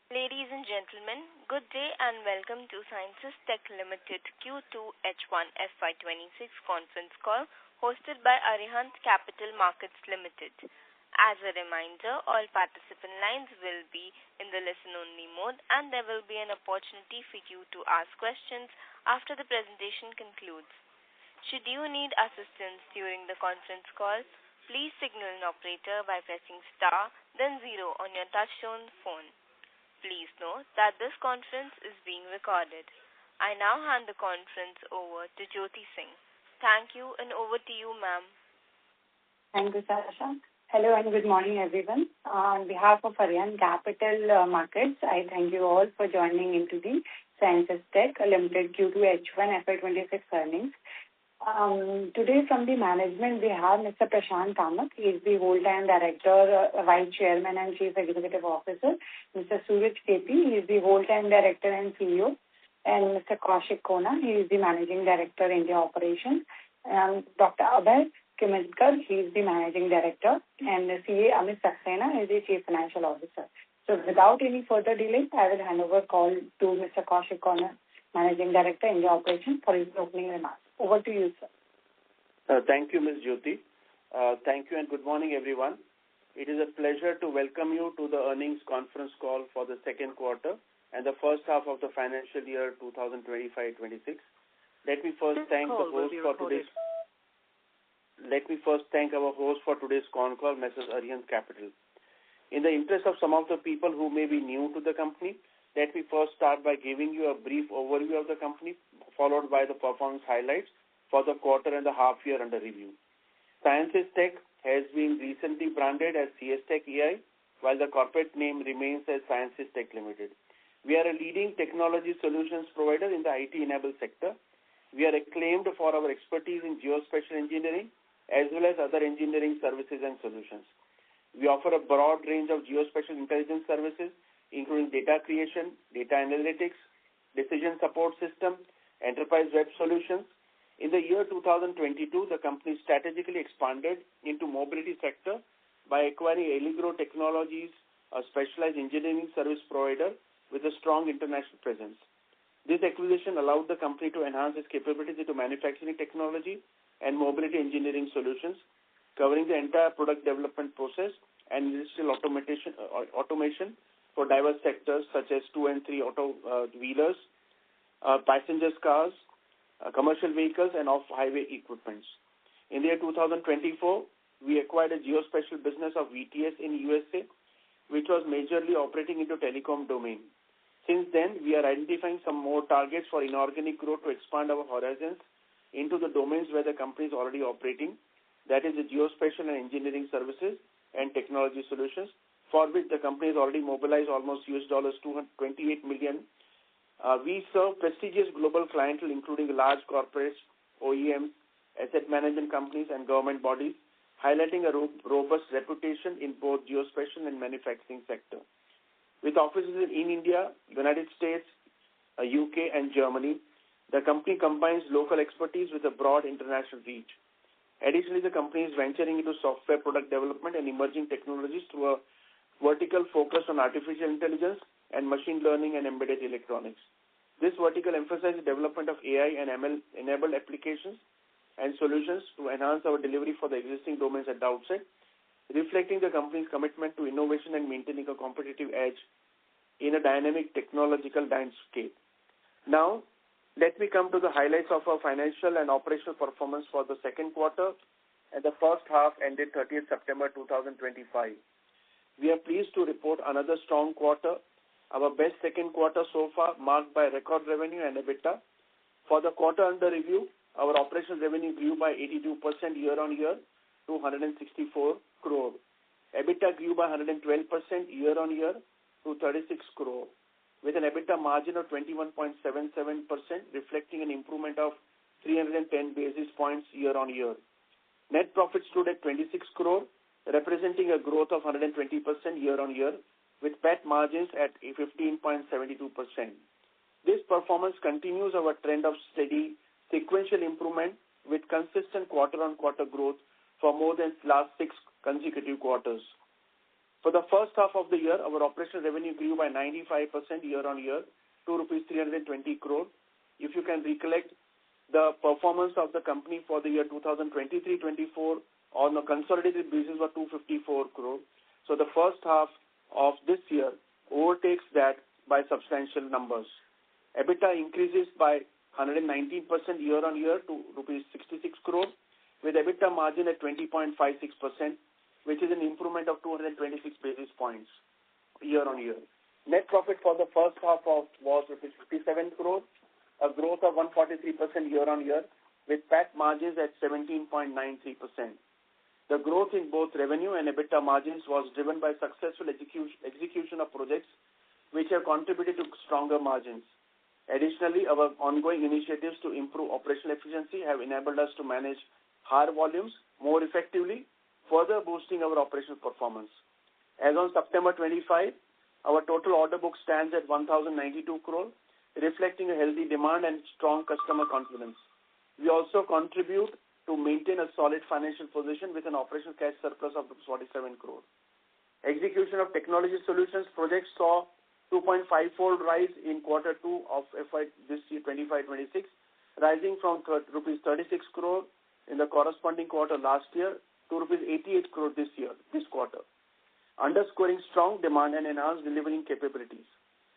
Ladies and gentlemen, good day and welcome to Ceinsys Tech Limited Q2H1FY26 conference call hosted by Arihant Capital Markets Limited. As a reminder, all participant lines will be in the listen-only mode and there will be an opportunity for you to ask questions after the presentation concludes. Should you need assistance during the conference call, please signal an operator by pressing star then 0 on your touchtone phone. Please note that this conference is being recorded. I now hand the conference over to Jyoti Singh. Thank you and over to you, ma'am. Thank you, Sasha. Hello and good morning, everyone. On behalf of Arihant Capital Markets, I thank you all for joining into the Ceinsys Tech Limited Q2H1 FY26 earnings. Today from the management, we have Mr. Prashant Kamath. He is the whole-time director, vice chairman and chief executive officer. Mr. Suraj KP, he is the whole-time director and CEO. And Mr. Kaushik Kona, he is the managing director, India operations. And Dr. Abhay Kimmatkar, he is the managing director. And the CA Amit Saxena is the chief financial officer. So without any further delay, I will hand over call to Mr. Kaushik Kona, managing director, India operations, for his opening remarks. Over to you, sir. Thank you, Ms. Jyoti. Thank you and good morning, everyone. It is a pleasure to welcome you to the earnings conference call for the second quarter and the first half of the financial year 2025-26. Let me first thank our host for today's Concall, Mrs. Arihant Capital. In the interest of some of the people who may be new to the company, let me first start by giving you a brief overview of the company, followed by the performance highlights for the quarter and the half year under review. Ceinsys Tech has been recently branded as CS Tech AI, while the corporate name remains as Ceinsys Tech Limited. We are a leading technology solutions provider in the IT-enabled sector. We are acclaimed for our expertise in geospatial engineering as well as other engineering services and solutions. We offer a broad range of geospatial intelligence services, including data creation, data analytics, decision support system, enterprise web solutions. In the year 2022, the company strategically expanded into mobility sector by acquiring Allegro Technologies, a specialized engineering service provider with a strong international presence. This acquisition allowed the company to enhance its capabilities into manufacturing technology and mobility engineering solutions, covering the entire product development process and industrial automation for diverse sectors such as 2 and 3 wheelers, passenger cars, commercial vehicles, and off-highway equipments. In the year 2024, we acquired a geospatial business of VTS in USA, which was majorly operating into telecom domain. Since then, we are identifying some more targets for inorganic growth to expand our horizons into the domains where the company is already operating, that is the geospatial and engineering services and technology solutions, for which the company has already mobilized almost $228 million. We serve prestigious global clientele, including large corporates, OEMs, asset management companies, and government bodies, highlighting a robust reputation in both geospatial and manufacturing sector. With offices in India, United States, UK, and Germany, the company combines local expertise with a broad international reach. Additionally, the company is venturing into software product development and emerging technologies through a vertical focus on artificial intelligence and machine learning and embedded electronics. This vertical emphasizes the development of AI and ML-enabled applications and solutions to enhance our delivery for the existing domains at the outset, reflecting the company's commitment to innovation and maintaining a competitive edge in a dynamic technological landscape. Now, let me come to the highlights of our financial and operational performance for the second quarter and the first half ended 30th September 2025. We are pleased to report another strong quarter, our best second quarter so far, marked by record revenue and EBITDA. For the quarter under review, our operational revenue grew by 82% year-on-year to 164 crore. EBITDA grew by 112% year-on-year to 36 crore, with an EBITDA margin of 21.77%, reflecting an improvement of 310 basis points year-on-year. Net profit stood at 26 crore, representing a growth of 120% year-on-year, with PAT margins at 15.72%. This performance continues our trend of steady sequential improvement with consistent quarter-on-quarter growth for more than last 6 consecutive quarters. For the first half of the year, our operational revenue grew by 95% year-on-year to rupees 320 crore. If you can recollect, the performance of the company for the year 2023-24 on a consolidated basis was 254 crore. So the first half of this year overtakes that by substantial numbers. EBITDA increases by 119% year-on-year to rupees 66 crore, with EBITDA margin at 20.56%, which is an improvement of 226 basis points year-on-year. Net profit for the first half was rupees 57 crore, a growth of 143% year-on-year, with PAT margins at 17.93%. The growth in both revenue and EBITDA margins was driven by successful execution of projects which have contributed to stronger margins. Additionally, our ongoing initiatives to improve operational efficiency have enabled us to manage higher volumes more effectively, further boosting our operational performance. As on September 25, our total order book stands at 1,092 crore, reflecting a healthy demand and strong customer confidence. We also contribute to maintain a solid financial position with an operational cash surplus of 47 crore. Execution of technology solutions projects saw 2.5-fold rise in Q2 of FY this year 25-26, rising from rupees 36 crore in the corresponding quarter last year to rupees 88 crore this quarter, underscoring strong demand and enhanced delivering capabilities.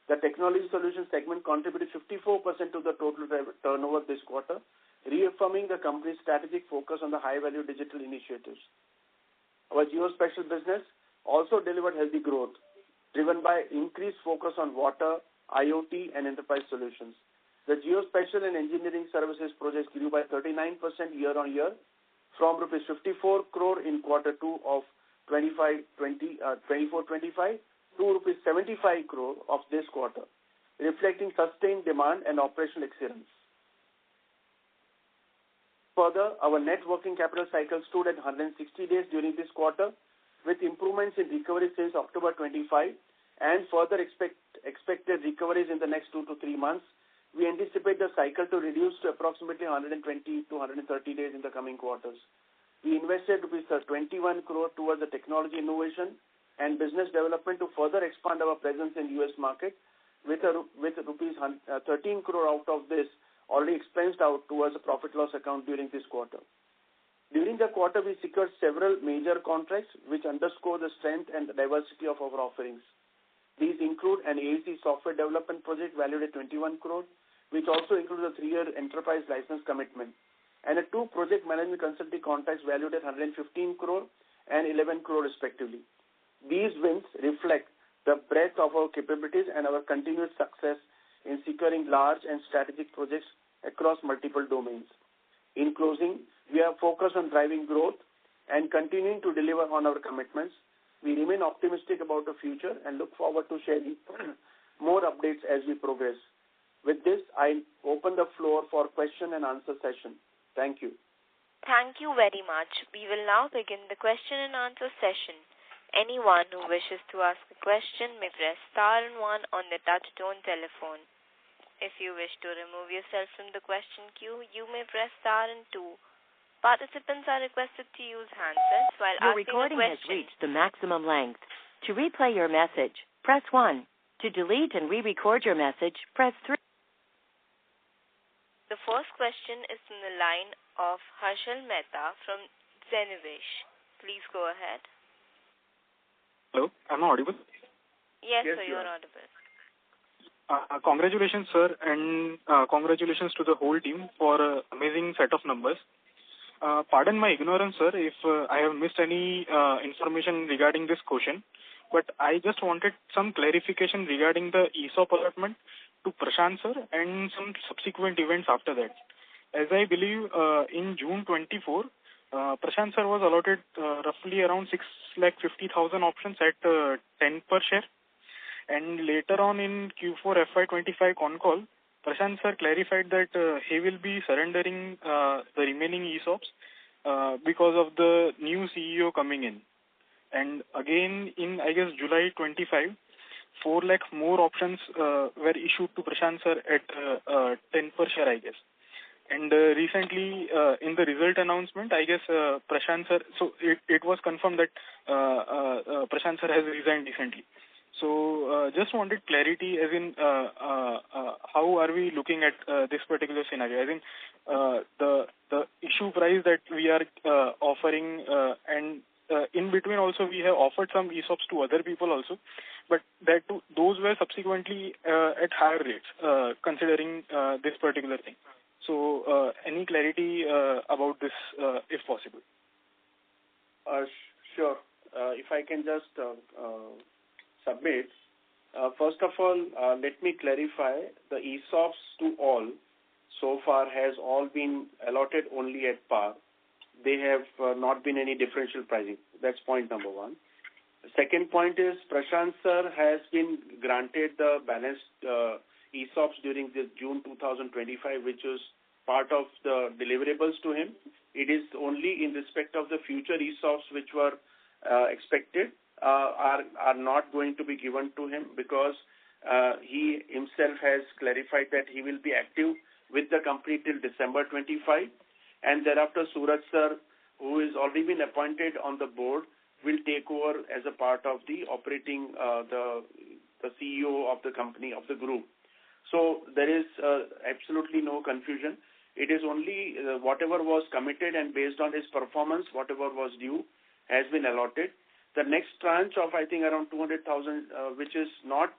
The technology solutions segment contributed 54% to the total turnover this quarter, reaffirming the company's strategic focus on the high-value digital initiatives. Our geospatial business also delivered healthy growth, driven by increased focus on water, IoT, and enterprise solutions. The geospatial and engineering services projects grew by 39% year-on-year from rupees 54 crore in Q2 of 24-25 to rupees 75 crore of this quarter, reflecting sustained demand and operational excellence. Further, our net working capital cycle stood at 160 days during this quarter, with improvements in recovery since October 25 and further expected recoveries in the next 2 to 3 months. We anticipate the cycle to reduce to approximately 120 to 130 days in the coming quarters. We invested rupees 21 crore towards the technology innovation and business development to further expand our presence in U.S. market, with rupees 13 crore out of this already expensed out towards the profit loss account during this quarter. During the quarter, we secured several major contracts which underscore the strength and the diversity of our offerings. These include an AEC software development project valued at 21 crore, which also includes a 3-year enterprise license commitment, and 2 project management consulting contracts valued at 115 crore and 11 crore respectively. These wins reflect the breadth of our capabilities and our continued success in securing large and strategic projects across multiple domains. In closing, we are focused on driving growth and continuing to deliver on our commitments. We remain optimistic about the future and look forward to sharing more updates as we progress. With this, I open the floor for question and answer session. Thank you. Thank you very much. We will now begin the question and answer session. Anyone who wishes to ask a question may press star and 1 on the touch-tone telephone. If you wish to remove yourself from the question queue, you may press star and 2. Participants are requested to use handsets while Your asking a recording has question. reached the maximum length. To replay your message, press 1. To delete and re-record your message, press 3. The first question is from the line of Harshal Mehta from Ceinsys. Please go ahead. Hello, am I audible? Yes, sir, you are audible. Congratulations, sir, and congratulations to the whole team for an amazing set of numbers. Pardon my ignorance, sir, if I have missed any information regarding this question, but I just wanted some clarification regarding the ESOP allotment to Prashant, sir, and some subsequent events after that. As I believe in June 24, Prashant, sir, was allotted roughly around 650,000 options at 10 per share. And later on in Q4 FY25 Concall, Prashant sir clarified that he will be surrendering the remaining ESOPs because of the new CEO coming in. And again, in, I guess, July 25, 4 lakh more options were issued to Prashant sir at 10 per share, I guess. And recently, in the result announcement, I guess Prashant sir, so it was confirmed that Prashant sir has resigned recently. So just wanted clarity as in how are we looking at this particular scenario? As in the issue price that we are offering and in between also we have offered some ESOPs to other people also, but that too, those were subsequently at higher rates considering this particular thing. So any clarity about this if possible? Sure. If I can just submit. First of all, let me clarify, the ESOPs to all so far has all been allotted only at par. They have not been any differential pricing. That's point number one. The second point is Prashant sir has been granted the balanced ESOPs during the June 2025, which is part of the deliverables to him. It is only in respect of the future ESOPs which were expected are not going to be given to him because he himself has clarified that he will be active with the company till December 25, and thereafter Suraj sir, who is already been appointed on the board, will take over as a part of the operating the CEO of the company, of the group. So there is absolutely no confusion. It is only whatever was committed and based on his performance, whatever was due has been allotted. The next tranche of, I think, around 200,000, which is not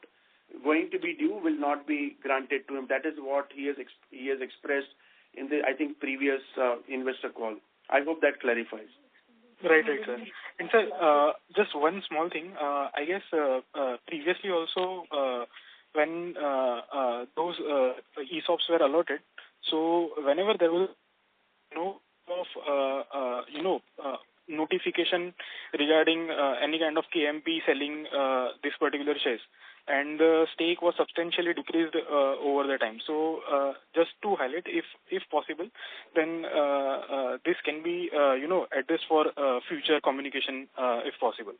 going to be due, will not be granted to him. That is what he has expressed in the, I think, previous investor call. I hope that clarifies. Right, sir. And sir, just one small thing. I guess previously also when those ESOPs were allotted, so whenever there was notification regarding any kind of KMP selling this particular shares, and the stake was substantially decreased over the time. So just to highlight, if possible, then this can be addressed for future communication if possible.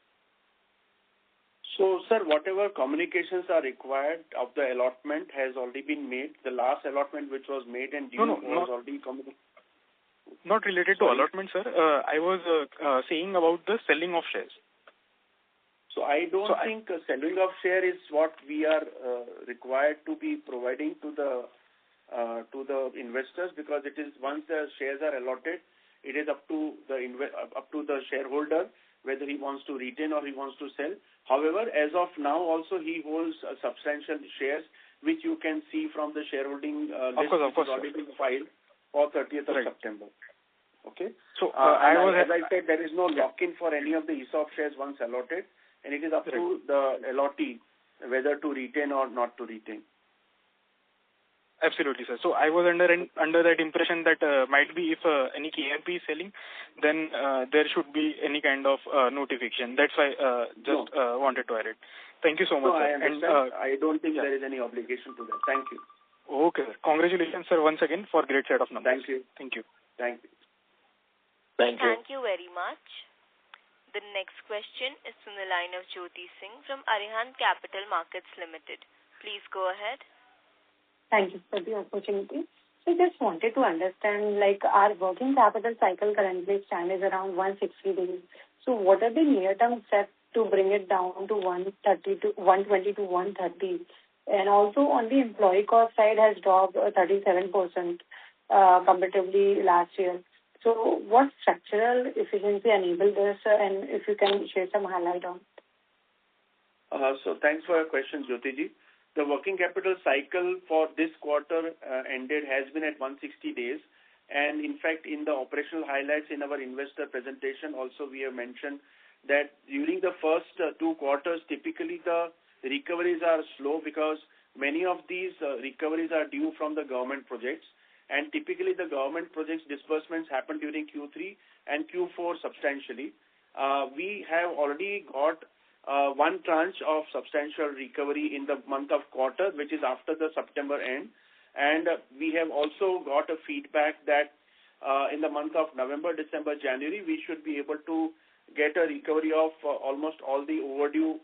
So, sir, whatever communications are required of the allotment has already been made. The last allotment which was made and due was already communicated. Not related to allotment, sir. I was saying about the selling of shares. So I don't think selling of share is what we are required to be providing to the investors, because it is once the shares are allotted, it is up to the shareholder whether he wants to retain or he wants to sell. However, as of now, also he holds substantial shares, which you can see from the shareholding list which is already been filed for 30th of September. Okay. So as I said, there is no lock-in for any of the ESOP shares once allotted, and it is up to the allottee whether to retain or not to retain. Absolutely, sir. So I was under that impression that might be if any KMP is selling, then there should be any kind of notification. That's why wanted to add it. Thank you so much, sir. I understand. I don't think there is any obligation to that. Thank you. Okay, sir. Congratulations, sir, once again for great set of numbers. Thank you. Thank you. Thank you. Thank you very much. The next question is from the line of Jyoti Singh from Arihant Capital Markets Limited. Please go ahead. Thank you for the opportunity. So just wanted to understand, like, our working capital cycle currently stands around 160 days. So what are the near-term steps to bring it down to 120 to 130? And also on the employee cost side has dropped 37% comparatively last year. So what structural efficiency enabled this, and if you can share some highlight on it? So thanks for your question, Jyoti ji. The working capital cycle for this quarter ended has been at 160 days. And in fact, in the operational highlights in our investor presentation, also we have mentioned that during the first 2 quarters, typically the recoveries are slow because many of these recoveries are due from the government projects. And typically the government projects disbursements happen during Q3 and Q4 substantially. We have already got one tranche of substantial recovery in the month of quarter, which is after the September end. And we have also got a feedback that in the month of November, December, January, we should be able to get a recovery of almost all the overdue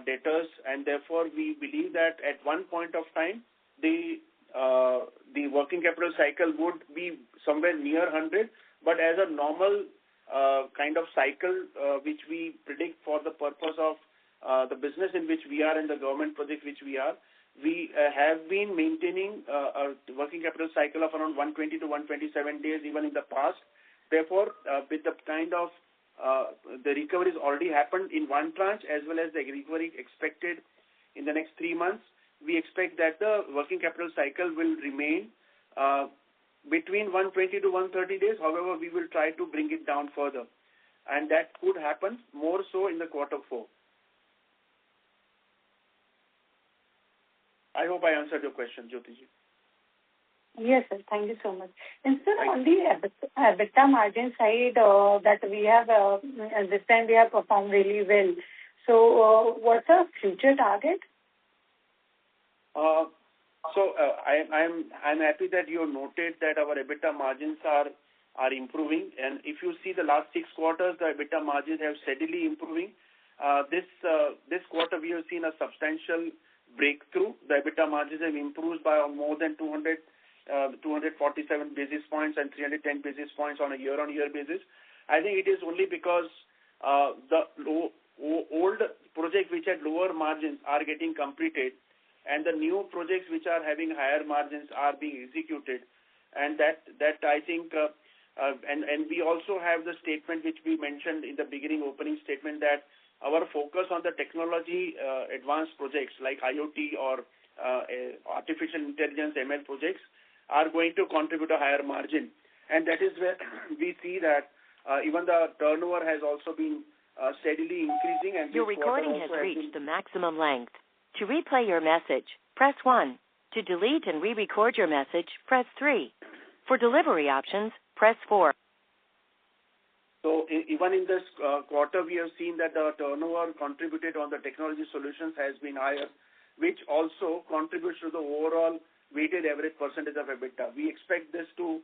debtors. And therefore, we believe that at one point of time, the the working capital cycle would be somewhere near 100, but as a normal kind of cycle which we predict for the purpose of the business in which we are and the government project which we are, we have been maintaining a working capital cycle of around 120 to 127 days even in the past. Therefore, with the kind of the recoveries already happened in one tranche as well as the recovery expected in the next 3 months, we expect that the working capital cycle will remain between 120 to 130 days. However, we will try to bring it down further. And that could happen more so in the quarter 4. I hope I answered your question, Jyotiji. Yes, sir. Thank you so much. And sir, on the EBITDA margin side, that we have, this time we have performed really well. So, what's our future target? I'm happy that you noted that our EBITDA margins are improving, and if you see the last 6 quarters, the EBITDA margins have steadily improving. This quarter we have seen a substantial breakthrough. The EBITDA margins have improved by more than 247 basis points and 310 basis points on a year-on-year basis. I think it is only because the old projects which had lower margins are getting completed, and the new projects which are having higher margins are being executed. And that I think, and we also have the statement which we mentioned in the beginning opening statement that our focus on the technology advanced projects like IoT or artificial intelligence ML projects are going to contribute a higher margin. And that is where we see that even the turnover has also been steadily increasing. And your recording has reached the maximum length. To replay your message, press 1. To delete and re-record your message, press 3. For delivery options, press 4. So even in this quarter, we have seen that the turnover contributed on the technology solutions has been higher, which also contributes to the overall weighted average percentage of EBITDA. We expect this to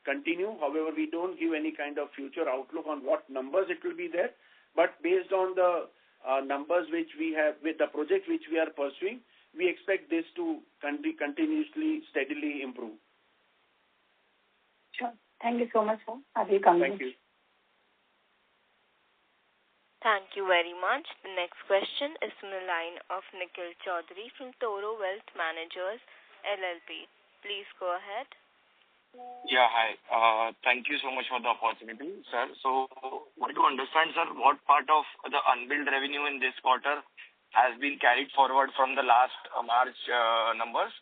continue. However, we don't give any kind of future outlook on what numbers it will be there. But based on the numbers which we have with the project which we are pursuing, we expect this to continuously, steadily improve. Sure. Thank you so much, sir. I will come. Thank you. Thank you very much. The next question is from the line of Nikhil Chaudhary from Toro Wealth Managers, LLP. Please go ahead. Yeah, hi. Thank you so much for the opportunity, sir. So, want to understand, sir, what part of the unbilled revenue in this quarter has been carried forward from the last March numbers?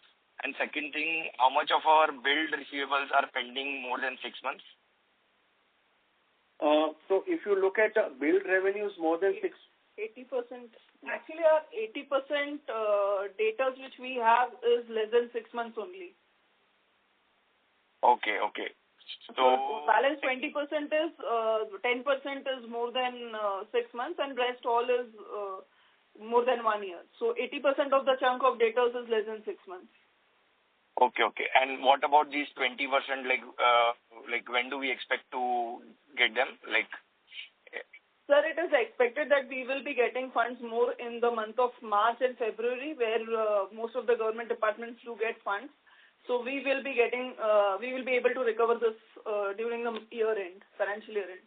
And second thing, how much of our billed receivables are pending more than 6 months? So, if you look at billed revenues more than 80%. Actually, our 80% data which we have is less than 6 months only. Okay. So balance 20% is 10% is more than 6 months, and rest all is more than 1 year. So 80% of the chunk of data is less than 6 months. Okay. And what about these 20%? Like when do we expect to get them? Sir, it is expected that we will be getting funds more in the month of March and February, where most of the government departments do get funds. So we will be getting, we will be able to recover this during the financial year end.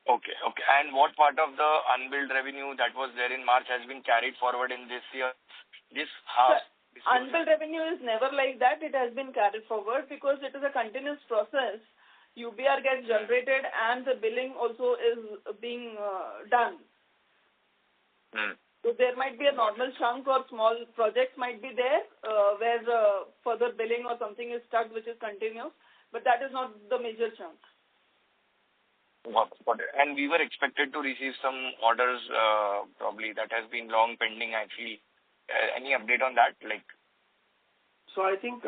Okay. And what part of the unbilled revenue that was there in March has been carried forward in this year? This half. Unbilled revenue is never like that. It has been carried forward because it is a continuous process. UBR gets generated and the billing also is being done. So there might be a normal chunk or small projects might be there where further billing or something is stuck which is continuous, but that is not the major chunk. Got it. And we were expected to receive some orders probably that has been long pending actually. Any update on that? So I think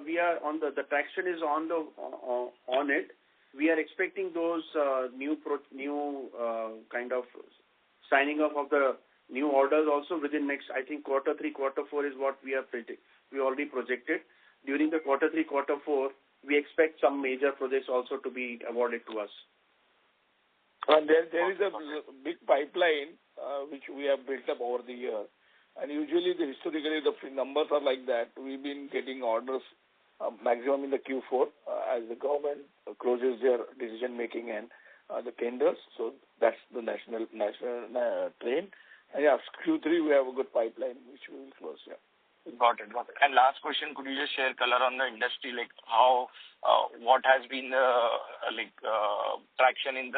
we are on the traction is on it. We are expecting those new kind of signing off of the new orders also within next, I think, quarter 3, quarter 4 is what we already projected. During the quarter 3, quarter 4, we expect some major projects also to be awarded to us. And there is a big pipeline which we have built up over the year. And usually, historically, the numbers are like that. We've been getting orders maximum in the Q4 as the government closes their decision-making and the tenders. So that's the national trend. And yeah, Q3, we have a good pipeline, which we will close, yeah. Got it. And last question, could you just share color on the industry, like how, what has been the traction in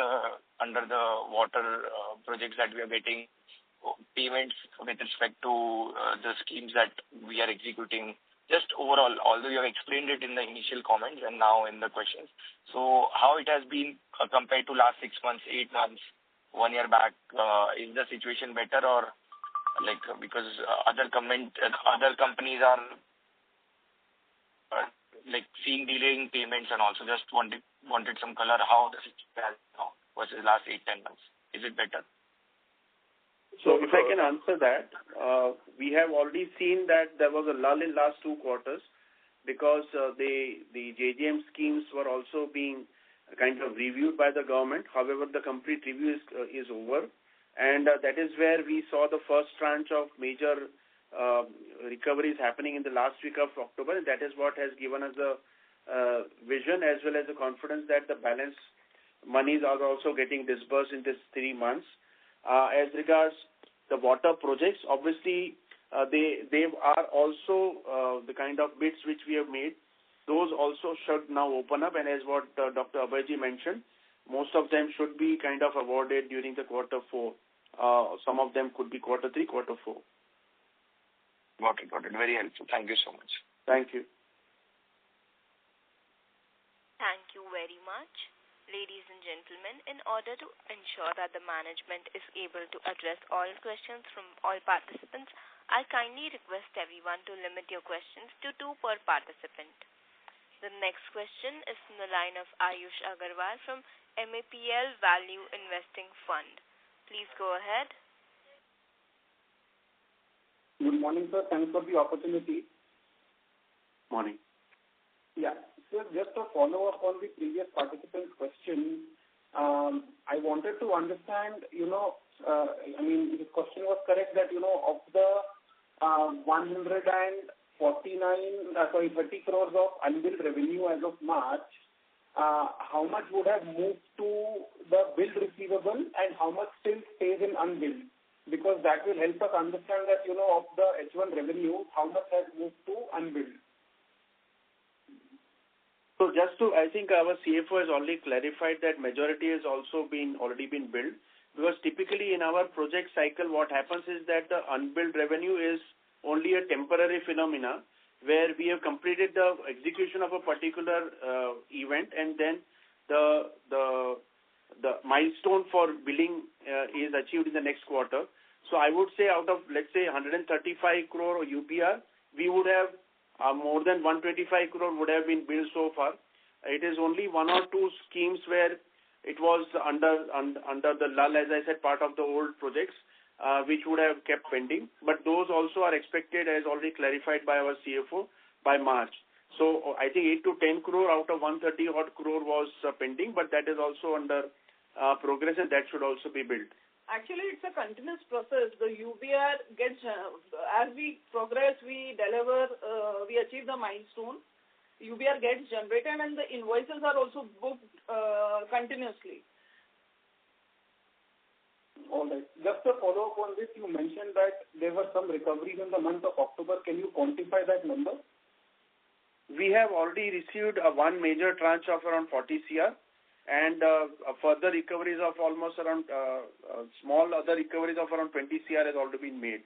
under the water projects that we are getting, payments with respect to the schemes that we are executing, just overall, although you have explained it in the initial comments and now in the questions. So how it has been compared to last 6 months, 8 months, 1 year back, is the situation better or like because other companies are like seeing delaying payments and also just wanted some color how the situation is now versus last 8-10 months. Is it better? So if I can answer that, we have already seen that there was a lull in last 2 quarters because the JJM schemes were also being kind of reviewed by the government. However, the complete review is over. And that is where we saw the first tranche of major recoveries happening in the last week of October. And that is what has given us the vision as well as the confidence that the balance monies are also getting disbursed in this 3 months. As regards the water projects, obviously they are also the kind of bids which we have made. Those also should now open up. And as what Dr. Abhayji mentioned, most of them should be kind of awarded during the quarter 4. Some of them could be quarter 3, quarter 4. Got it. Very helpful. Thank you so much. Thank you. Thank you very much. Ladies and gentlemen, in order to ensure that the management is able to address all questions from all participants, I kindly request everyone to limit your questions to 2 per participant. The next question is from the line of Ayush Agarwal from MAPL Value Investing Fund. Please go ahead. Good morning, sir. Thanks for the opportunity. Morning. Yeah. So just a follow-up on the previous participant's question, I wanted to understand, his question was correct that, of the 30 crores of unbilled revenue as of March, how much would have moved to the billed receivable and how much still stays in unbilled? Because that will help us understand that, of the H1 revenue, how much has moved to unbilled. So I think our CFO has already clarified that majority has also already been billed, because typically in our project cycle, what happens is that the unbilled revenue is only a temporary phenomena where we have completed the execution of a particular event and then the milestone for billing is achieved in the next quarter. So I would say out of, let's say, 135 crore UPR, we would have more than 125 crore would have been billed so far. It is only 1 or 2 schemes where it was under the lull, as I said, part of the old projects, which would have kept pending. But those also are expected, as already clarified by our CFO, by March. So I think 8 to 10 crore out of 130 odd crore was pending, but that is also under progress and that should also be billed. Actually, it's a continuous process. The UBR gets, as we progress, we deliver, we achieve the milestone. UBR gets generated and the invoices are also booked continuously. All right. Just a follow-up on this, you mentioned that there were some recoveries in the month of October. Can you quantify that number? We have already received one major tranche of around 40 CR and further recoveries of almost around, small other recoveries of around 20 CR has already been made.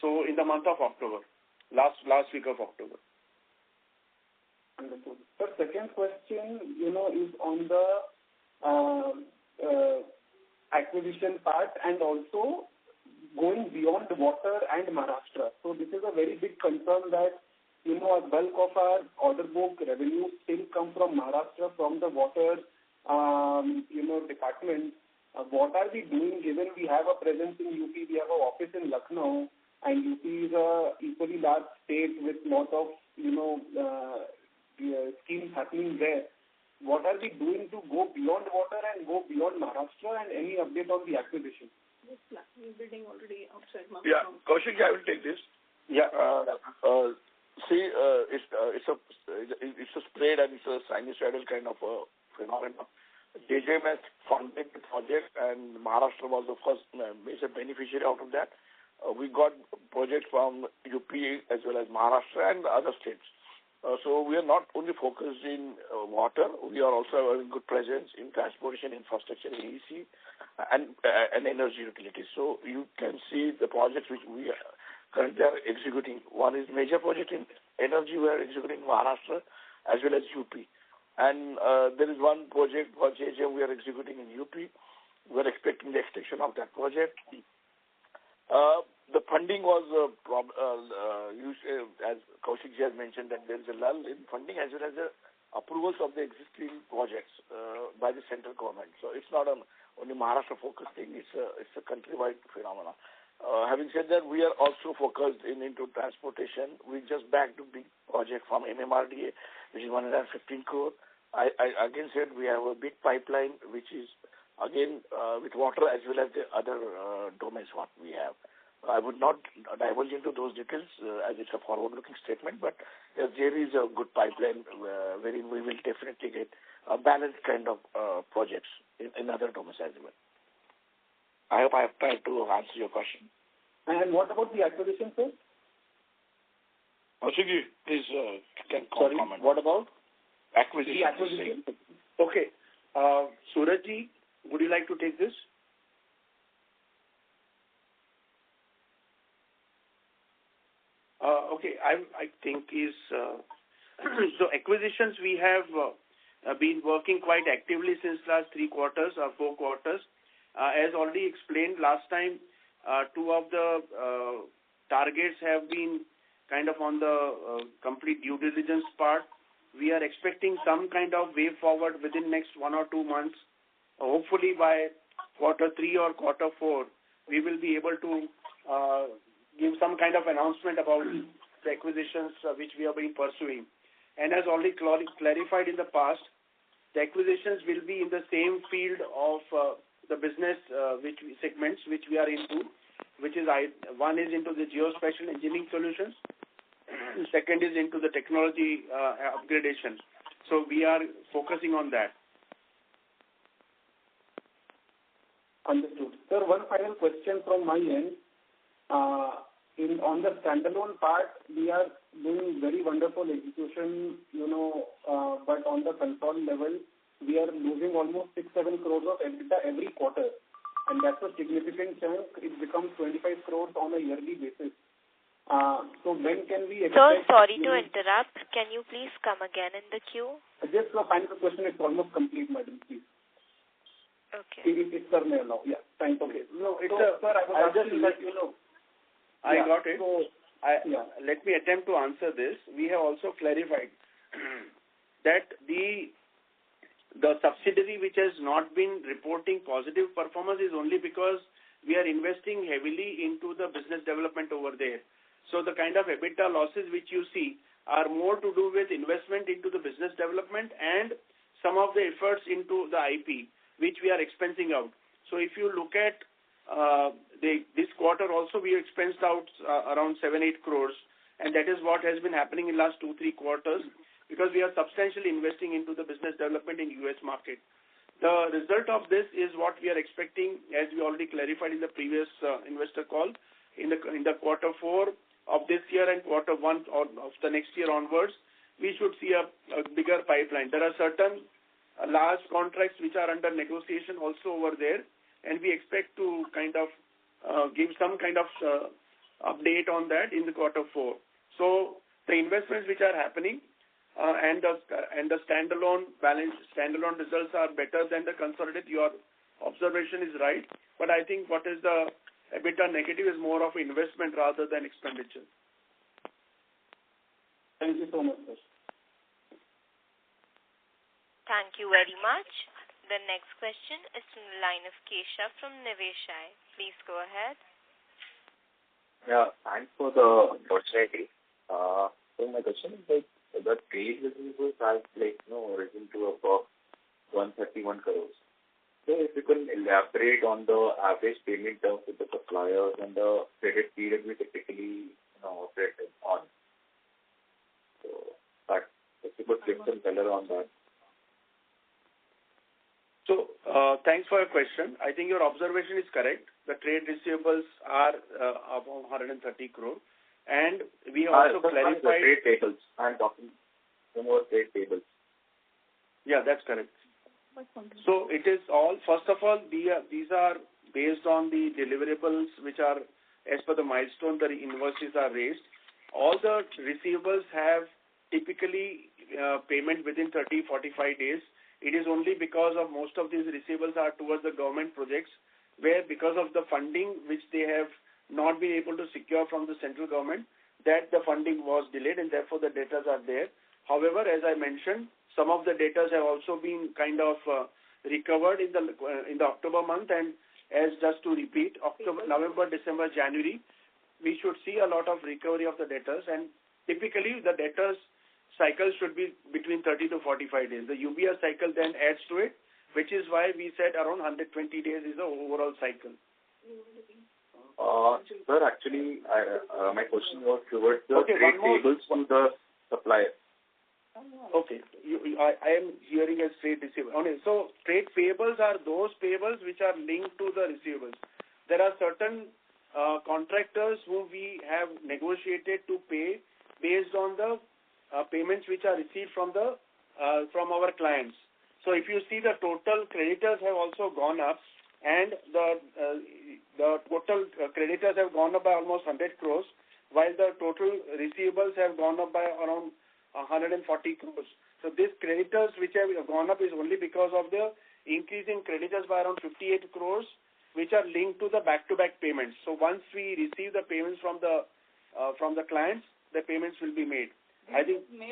So in the month of October, last week of October. Understood. The second question, is on the acquisition part and also going beyond water and Maharashtra. So this is a very big concern that, a bulk of our order book revenue still come from Maharashtra, from the water, department. What are we doing given we have a presence in UP, we have an office in Lucknow, and UP is a equally large state with lot of, schemes happening there. What are we doing to go beyond water and go beyond Maharashtra, and any update on the acquisition? We're building already outside market. Yeah, Kaushik, I will take this. Yeah. It's a spread and it's a sinusoidal kind of a phenomenon. JJM has funded the project, and Maharashtra was the first major beneficiary out of that. We got projects from UP as well as Maharashtra and other states. So we are not only focused in water, we are also having good presence in transportation infrastructure, AEC, and energy utilities. So you can see the projects which we currently are executing. One is major project in energy we are executing in Maharashtra as well as UP. And there is one project for JJM we are executing in UP. We are expecting the extension of that project. The funding was, as Kaushik has mentioned, that there is a lull in funding as well as the approvals of the existing projects by the central government. So it's not only Maharashtra-focused thing, it's a countrywide phenomenon. Having said that, we are also focused into transportation. We just backed a big project from MMRDA, which is 115 crore. I again said we have a big pipeline, which is again with water as well as the other domains what we have. I would not divulge into those details as it's a forward-looking statement, but yes, there is a good pipeline wherein we will definitely get a balanced kind of projects in other domains as well. I hope I have tried to answer your question. And what about the acquisition, sir? Kaushik, please can comment. What about? Acquisition. The acquisition. Okay. Surajji, would you like to take this? Okay, I think is so acquisitions we have been working quite actively since last 3 quarters or 4 quarters. As already explained last time, 2 of the targets have been kind of on the complete due diligence part. We are expecting some kind of way forward within next 1 or 2 months. Hopefully by quarter 3 or quarter 4, we will be able to give some kind of announcement about the acquisitions which we have been pursuing. And as already clarified in the past, the acquisitions will be in the same field of the business segments which we are into, which is one is into the geospatial engineering solutions, second is into the technology upgradation. So we are focusing on that. Understood. Sir, one final question from my end. On the standalone part, we are doing very wonderful execution, but on the Concall level, we are losing almost 6-7 crores of EBITDA every quarter. And that's a significant chunk. It becomes 25 crores on a yearly basis. So when can we expect... Sir, sorry to interrupt. Can you please come again in the queue? Just a final question. It's almost complete, madam, please. Okay. It's sir may allow. Yeah, thank you. Okay. No, it's sir, I was just let you know. I got it. So, let me attempt to answer this. We have also clarified that the subsidiary which has not been reporting positive performance is only because we are investing heavily into the business development over there. So the kind of EBITDA losses which you see are more to do with investment into the business development and some of the efforts into the IP which we are expensing out. So if you look at this quarter also, we expensed out around 7-8 crores, and that is what has been happening in last 2-3 quarters because we are substantially investing into the business development in US market. The result of this is what we are expecting, as we already clarified in the previous investor call, in the quarter 4 of this year and quarter 1 of the next year onwards, we should see a bigger pipeline. There are certain large contracts which are under negotiation also over there, and we expect to kind of give some kind of update on that in the quarter 4. So the investments which are happening and the standalone results are better than the consolidated. Your observation is right, but I think what is the EBITDA negative is more of investment rather than expenditure. Thank you so much, sir. Thank you very much. The next question is from the line of Keshav from Niveshai. Please go ahead. Yeah, thanks for the opportunity. So my question is like the trade receivables has risen to about 131 crores. So if you can elaborate on the average payment terms with the suppliers and the credit period we typically operate on. So that if you could give some color on that. So thanks for your question. I think your observation is correct. The trade receivables are about 130 crore. And we also clarified... trade payables. I'm talking more trade payables. Yeah, that's correct. So it is all, first of all, these are based on the deliverables which are, as per the milestone, the invoices are raised. All the receivables have typically payment within 30-45 days. It is only because of most of these receivables are towards the government projects, where because of the funding which they have not been able to secure from the central government, that the funding was delayed and therefore the debtors are there. However, as I mentioned, some of the debtors have also been kind of recovered in the October month, and as just to repeat, October, November, December, January, we should see a lot of recovery of the debtors, and typically the debtors cycle should be between 30 to 45 days. The UBR cycle then adds to it, which is why we said around 120 days is the overall cycle. Sir, actually, my question was towards the trade payables to the supplier. Okay. I am hearing as trade receivables. Okay. So trade payables are those payables which are linked to the receivables. There are certain contractors whom we have negotiated to pay based on the payments which are received from our clients. So if you see, the total creditors have also gone up, and the total creditors have gone up by almost 100 crores, while the total receivables have gone up by around 140 crores. So these creditors which have gone up is only because of the increase in creditors by around 58 crores, which are linked to the back-to-back payments. So once we receive the payments from the clients, the payments will be made. I think we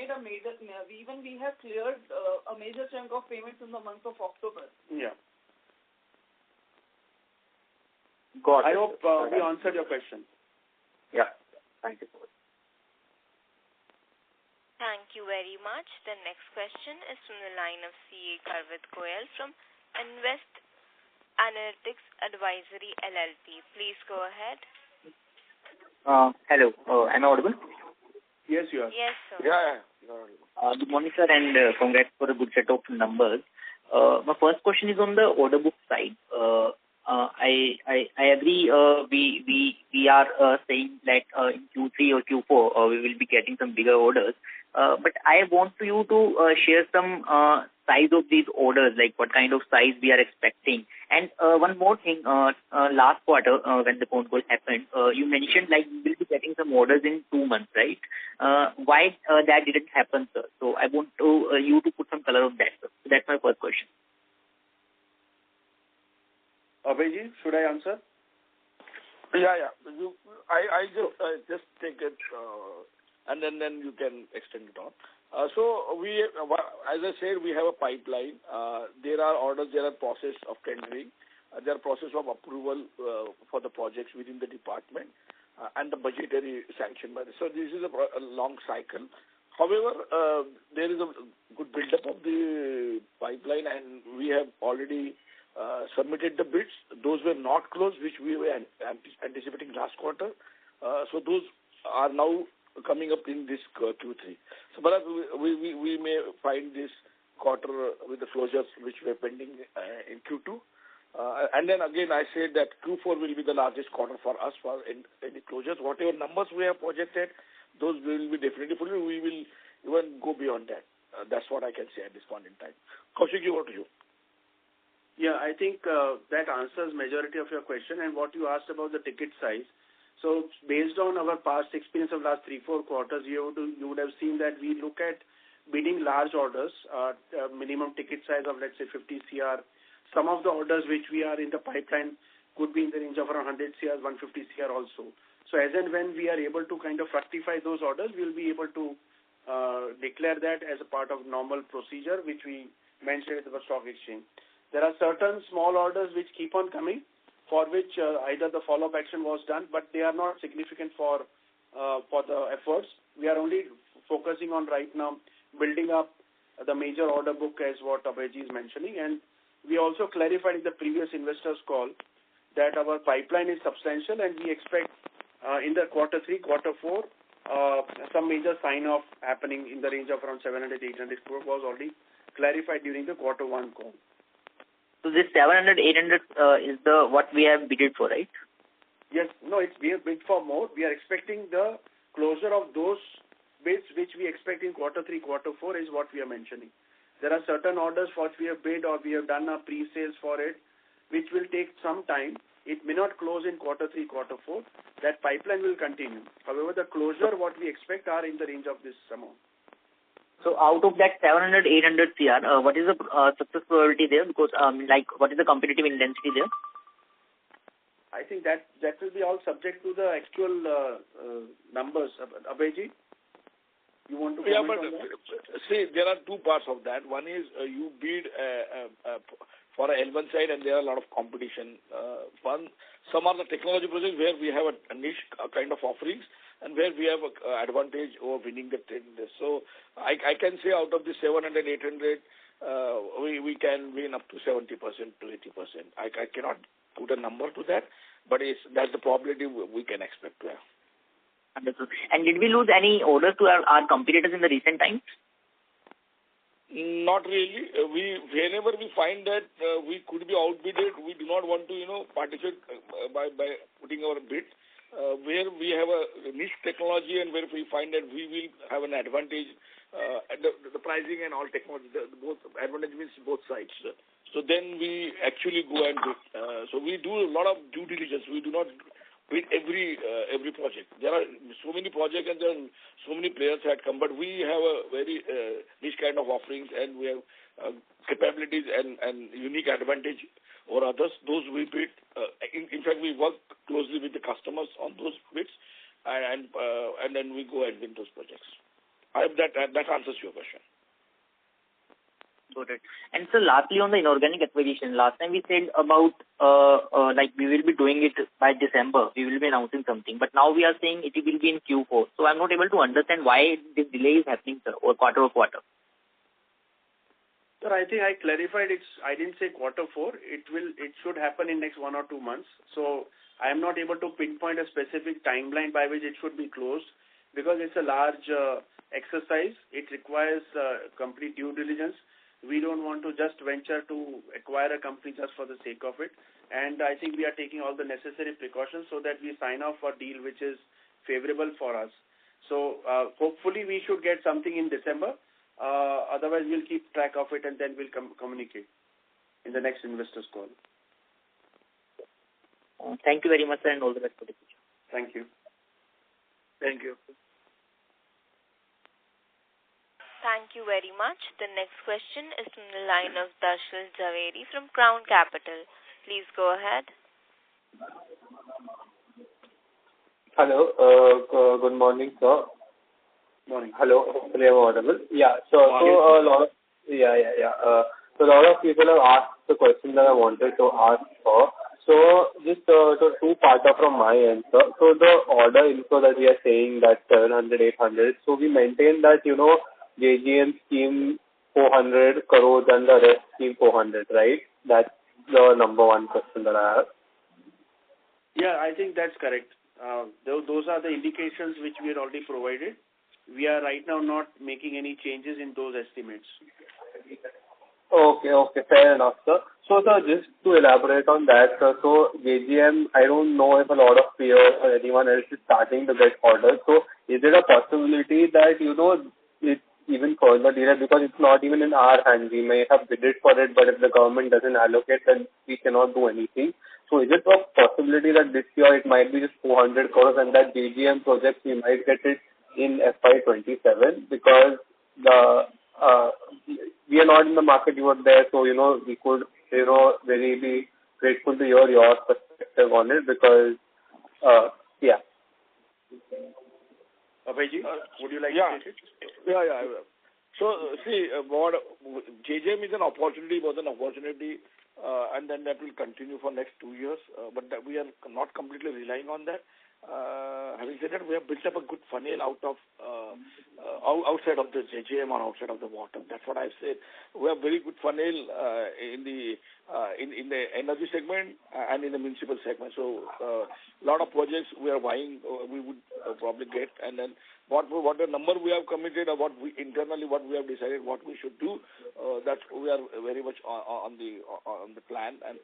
have cleared a major chunk of payments in the month of October. Yeah. Got it. I hope we answered your question. Yeah. Thank you. Thank you very much. The next question is from the line of CA Karvit Goyal from Invest Analytics Advisory LLP. Please go ahead. Hello. Am I audible? Yes, you are. Yes, sir. Yeah. Good morning, sir, and congrats for a good set of numbers. My first question is on the order book side. I agree. We are saying that in Q3 or Q4 we will be getting some bigger orders. But I want you to share some size of these orders, like what kind of size we are expecting. And one more thing, last quarter when the phone call happened, you mentioned like we will be getting some orders in 2 months, right? Why that didn't happen, sir? So I want you to put some color on that, sir. So that's my first question. Abhayji, should I answer? Yeah. I just take it, and then you can extend it on. So we, as I said, we have a pipeline. There are orders, there are process of tendering, there are process of approval for the projects within the department, and the budgetary sanction by the. So this is a long cycle. However, there is a good build-up of the pipeline, and we have already submitted the bids. Those were not closed, which we were anticipating last quarter. So those are now coming up in this Q3. So perhaps we may find this quarter with the closures which were pending in Q2. And then again, I said that Q4 will be the largest quarter for us for any closures. Whatever numbers we have projected, those will be definitely full. We will even go beyond that. That's what I can say at this point in time. Kaushik, over to you. Yeah, I think that answers majority of your question. And what you asked about the ticket size. So based on our past experience of last 3-4 quarters, you would have seen that we look at bidding large orders, minimum ticket size of let's say 50 CR. Some of the orders which we are in the pipeline could be in the range of around 100 CR, 150 CR also. So as and when we are able to kind of fructify those orders, we'll be able to declare that as a part of normal procedure, which we mentioned at the stock exchange. There are certain small orders which keep on coming, for which either the follow-up action was done, but they are not significant for the efforts. We are only focusing on right now building up the major order book as what Abhayji is mentioning, and we also clarified in the previous investors call that our pipeline is substantial and we expect in the quarter 3, quarter 4, some major sign-off happening in the range of around 700, 800 crore was already clarified during the quarter 1 call. So this 700, 800 is the what we have bidded for, right? Yes, no, we have bid for more. We are expecting the closure of those bids which we expect in quarter 3, quarter 4 is what we are mentioning. There are certain orders for which we have bid or we have done a pre-sales for it, which will take some time. It may not close in quarter 3, quarter 4. That pipeline will continue. However, the closure, what we expect are in the range of this amount. So out of that 700, 800 CR, what is the success probability there? Because what is the competitive intensity there? I think that will be all subject to the actual numbers. Abhayji, you want to comment on that? See, there are two parts of that. One is you bid for a L1 side and there are a lot of competition. Some are the technology projects where we have a niche kind of offerings and where we have an advantage over winning the tender. So I can say out of the 700, 800, we can win up to 70% to 80%. I cannot put a number to that, but that's the probability we can expect to have. Understood. And did we lose any orders to our competitors in the recent times? Not really. Whenever we find that we could be outbidded, we do not want to, participate by putting our bid. Where we have a niche technology and where we find that we will have an advantage, the pricing and all technology, both advantage means both sides. So then we actually go and bid. So we do a lot of due diligence. We do not bid every project. There are so many projects and there are so many players that come, but we have a very niche kind of offerings and we have capabilities and unique advantage or others. Those we bid. In fact, we work closely with the customers on those bids, and then we go and win those projects. I hope that answers your question. Got it. And so lastly, on the inorganic acquisition, last time we said about we will be doing it by December. We will be announcing something. But now we are saying it will be in Q4. So I'm not able to understand why this delay is happening, sir, or quarter. Sir, I think I clarified I didn't say quarter 4. It should happen in next 1 or 2 months. So I am not able to pinpoint a specific timeline by which it should be closed because it's a large exercise. It requires complete due diligence. We don't want to just venture to acquire a company just for the sake of it. And I think we are taking all the necessary precautions so that we sign off a deal which is favorable for us. So hopefully we should get something in December. Otherwise, we'll keep track of it and then we'll communicate in the next investors call. Thank you very much, sir, and all the best for the future. Thank you. Thank you. Thank you very much. The next question is from the line of Darshil Jhaveri from Crown Capital. Please go ahead. Hello. Good morning, sir. Morning. Hello. Hopefully I'm audible. Yeah. So a lot of people have asked the question that I wanted to ask for. So just two parts from my end, sir. So the order info that we are saying that 700, 800. So we maintain that JGM scheme 400 crores and the rest scheme 400, right? That's the number one question that I have. Yeah, I think that's correct. Those are the indications which we had already provided. We are right now not making any changes in those estimates. Okay, fair enough, sir. So, sir, just to elaborate on that, sir, so JGM, I don't know if a lot of peers or anyone else is starting to get orders. So, is there a possibility that, it's even further delayed because it's not even in our hands? We may have bidded for it, but if the government doesn't allocate, then we cannot do anything. So, is it a possibility that this year it might be just 400 crores and that JGM project we might get it in FY27 because we are not in the market, you were there, so we could very be grateful to hear your perspective on it because yeah. Abhayji, would you like to take it? Yeah. So see, what JJM is an opportunity, and then that will continue for next 2 years. But we are not completely relying on that. Having said that, we have built up a good funnel outside of the JJM or outside of the water. That's what I've said. We have very good funnel in the energy segment and in the municipal segment. So a lot of projects we are buying, we would probably get, and then what the number we have committed or what we internally what we have decided what we should do, that we are very much on the plan, and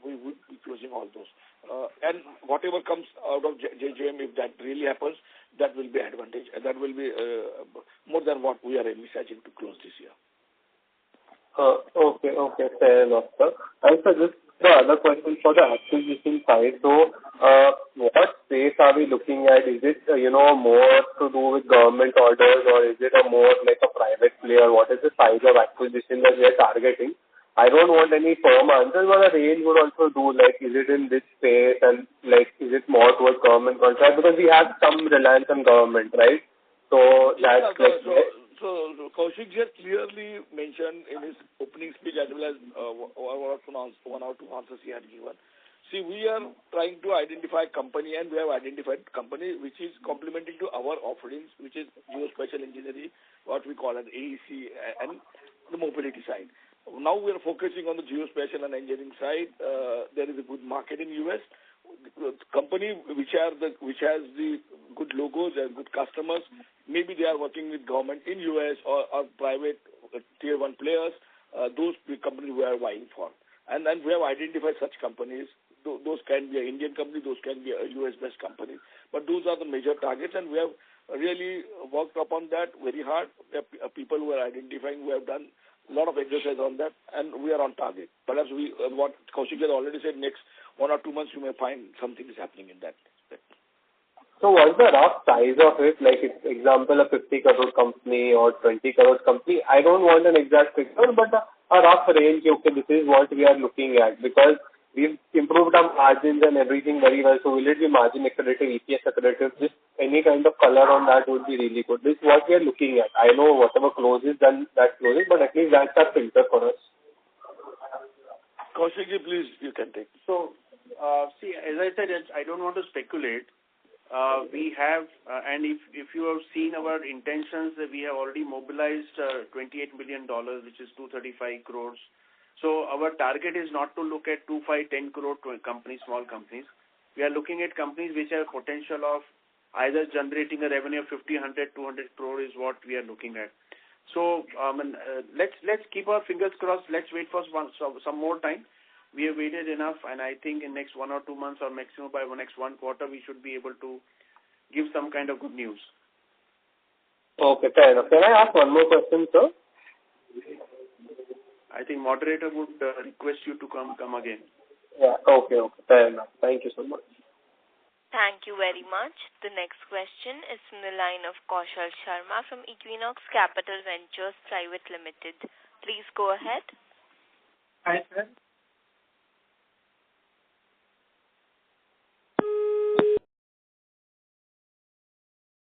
we would be closing all those. And whatever comes out of JJM, if that really happens, that will be advantage, and that will be more than what we are envisaging to close this year. Okay, fair enough, sir. And so just the other question for the acquisition side. So, what space are we looking at? Is it, more to do with government orders, or is it a more like a private player? What is the size of acquisition that we are targeting? I don't want any firm answers, but a range would also do, like, is it in this space, and, like, is it more towards government contract? Because we have some reliance on government, right? So, that's So Kaushik just clearly mentioned in his opening speech as well as one or two answers he had given. See, we are trying to identify company, and we have identified company which is complementing to our offerings, which is geospatial engineering, what we call an AEC, and the mobility side. Now we are focusing on the geospatial and engineering side. There is a good market in US. Company which has the good logos and good customers, maybe they are working with government in US or private tier 1 players. Those companies we are vying for, and then we have identified such companies. Those can be an Indian company, those can be a US-based company, but those are the major targets, and we have really worked upon that very hard. We have people who are identifying. We have done a lot of exercise on that, and we are on target. But as what Kaushik has already said, next 1 or 2 months you may find something is happening in that aspect. So what's the rough size of it? Like, example, a 50 crore company or 20 crore company. I don't want an exact figure, but a rough range. Okay, this is what we are looking at, because we've improved our margins and everything very well. So will it be margin accretive, EPS accretive? Just any kind of color on that would be really good. This is what we are looking at. I know whatever closes, then that closes, but at least that's our filter for us. Kaushik, please, you can take. So, see, as I said, I don't want to speculate. We have, and if you have seen our intentions, we have already mobilized $28 million, which is 235 crores. So our target is not to look at 2, 5, 10 crore companies, small companies. We are looking at companies which have potential of either generating a revenue of 50, 100, 200 crore is what we are looking at. So let's keep our fingers crossed. Let's wait for some more time. We have waited enough, and I think in next 1 or 2 months, or maximum by next 1 quarter, we should be able to give some kind of good news. Okay, fair enough. Can I ask one more question, sir? I think moderator would request you to come again. Yeah, okay, fair enough. Thank you so much. Thank you very much. The next question is from the line of Kaushal Sharma from Equinox Capital Ventures Private Limited. Please go ahead. Hi, sir.